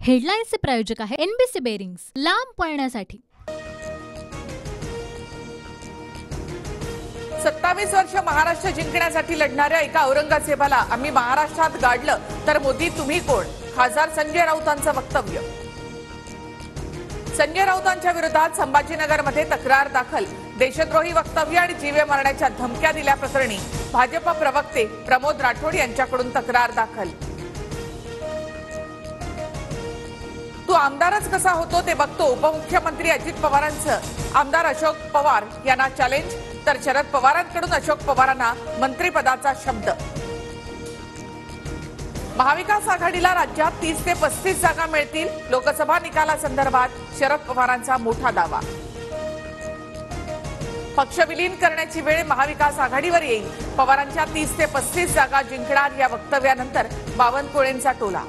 हेडलाईन्सचे प्रायोजक आहे NBC bearings, लांब पळण्यासाठी। 27 वर्ष महाराष्ट्र जिंकण्यासाठी लढणाऱ्या एका औरंगजेबाला आम्ही महाराष्ट्रात गाडलं तर मोदी तुम्ही कोण? खासदार संजय राऊतांचं वक्तव्य। संजय राऊतांच्या विरोधात संभाजीनगरमध्ये तक्रार दाखल। देशद्रोही वक्तव्य आणि जीवे मारण्याच्या धमक्या दिल्याप्रकरणी भाजप प्रवक्ते प्रमोद राठोड यांच्याकडून तक्रार दाखल। तू आमदारच कसा होतो ते बघतो, उपमुख्यमंत्री अजित पवारांचं आमदार अशोक पवार यांना चॅलेंज, तर शरद पवारांकडून अशोक पवारांना मंत्रिपदाचा शब्द। महाविकास आघाडीला राज्यात 30 ते 35 जागा मिळतील, लोकसभा निकालासंदर्भात शरद पवारांचा मोठा दावा। पक्ष विलीन करण्याची वेळ महाविकास आघाडीवर येईल, पवारांच्या 30 ते 35 जागा जिंकणार या वक्तव्यानंतर बावनकुळेंचा टोला।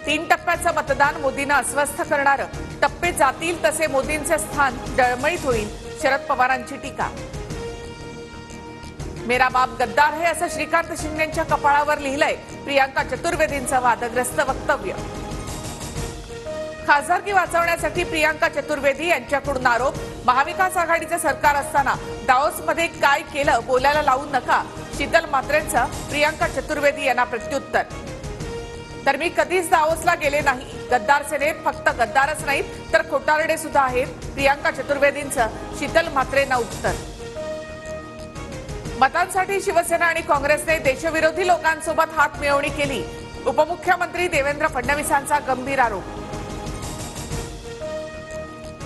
3 टप्प्याचं मतदान मोदींना अस्वस्थ करणारं, टप्पे जातील तसे मोदींचे स्थान डळमळीत होईल, शरद पवारांची टीका। मेरा बाप गद्दार है असं श्रीकांत शिंदेंच्या कपाळावर लिहिलंय, प्रियांका चतुर्वेदींचं वादग्रस्त वक्तव्य। खासदारकी वाचवण्यासाठी प्रियांका चतुर्वेदी यांच्याकडून आरोप, महाविकास आघाडीचं सरकार असताना दाओसमध्ये काय केलं बोलायला लावू नका, शीतल म्हात्रेंचं प्रियांका चतुर्वेदी यांना प्रत्युत्तर। तर मी कधीच दाओसला गेले नाही, गद्दार सेनेत फक्त गद्दारच नाहीत तर खोटारडे सुद्धा आहेत, प्रियांका चतुर्वेदींचं शीतल म्हात्रेंना उत्तर। मतांसाठी शिवसेना आणि काँग्रेसने देशविरोधी लोकांसोबत हातमिळवणी केली, उपमुख्यमंत्री देवेंद्र फडणवीसांचा गंभीर आरोप।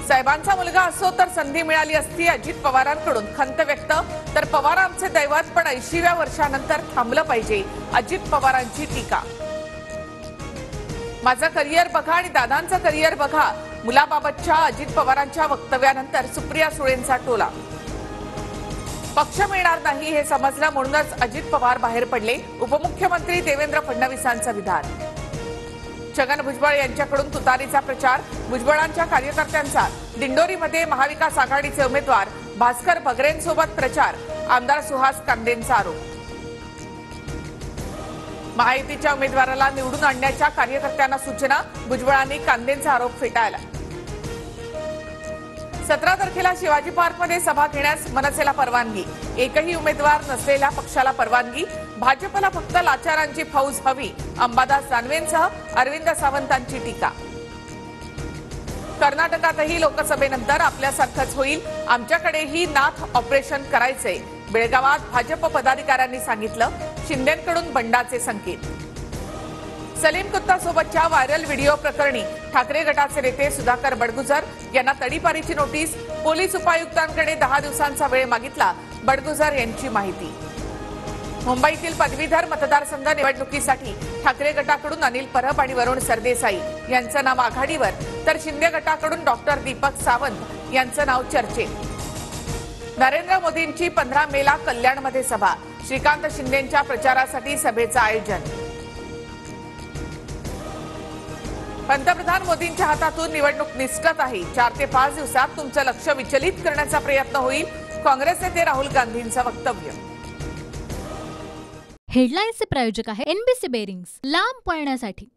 साहेबांचा मुलगा असो तर संधी मिळाली असती, अजित पवारांकडून खंत व्यक्त, तर पवार आमचे दैवत पण 80व्या वर्षानंतर थांबलं पाहिजे, अजित पवारांची टीका। माझं करिअर बघा आणि दादांचं करिअर बघा, मुलाबाबतच्या अजित पवारांच्या वक्तव्यानंतर सुप्रिया सुळेंचा टोला। पक्ष मिळणार नाही हे समजलं म्हणूनच अजित पवार बाहेर पडले, उपमुख्यमंत्री देवेंद्र फडणवीसांचं विधान। छगन भुजबळ यांच्याकडून तुतारीचा प्रचार, भुजबळांच्या कार्यकर्त्यांचा दिंडोरीमध्ये महाविकास आघाडीचे उमेदवार भास्कर बगरेंसोबत प्रचार, आमदार सुहास कांदेंचा आरोप। महायुतीच्या उमेदवाराला निवडून आणण्याच्या कार्यकर्त्यांना सूचना, भुजबळांनी कांदेंचा आरोप फेटाळला। 17 तारखेला शिवाजी पार्कमध्ये सभा घेण्यास मनसेला परवानगी, एकही उमेदवार नसलेल्या पक्षाला परवानगी, भाजपला फक्त लाचारांची फौज हवी, अंबादास दानवेंसह अरविंद सावंतांची टीका। कर्नाटकातही लोकसभेनंतर आपल्यासारखंच होईल, आमच्याकडेही नाथ ऑपरेशन करायचंय, बेळगावात भाजप पदाधिकाऱ्यांनी सांगितलं, शिंदेंकडून बंडाचे संकेत। सलीम कुत्तासोबतच्या व्हायरल व्हिडिओ प्रकरणी ठाकरे गटाचे नेते सुधाकर बडगुजर यांना तडीपारीची नोटीस, पोलीस उपायुक्तांकडे 10 दिवसांचा वेळ मागितला, बडगुजर यांची माहिती। मुंबईतील पदवीधर मतदारसंघ निवडणुकीसाठी ठाकरे गटाकडून अनिल परब आणि वरुण सरदेसाई यांचं नाव आघाडीवर, तर शिंदे गटाकडून डॉक्टर दीपक सावंत यांचं नाव चर्चेत। नरेंद्र मोदींची 15 मेला कल्याणमध्ये सभा, श्रीकांत शिंदेंच्या प्रचारासाठी सभेचं आयोजन। पंतप्रधान मोदींच्या हातातून निवडणूक निसटत आहे, 4 ते 5 दिवसात तुमचं लक्ष विचलित करण्याचा प्रयत्न होईल, काँग्रेस नेते राहुल गांधींचं वक्तव्य। हेडलाईन्सचे प्रायोजक आहे एनबीसी बेरिंग्स, लांब पळण्यासाठी।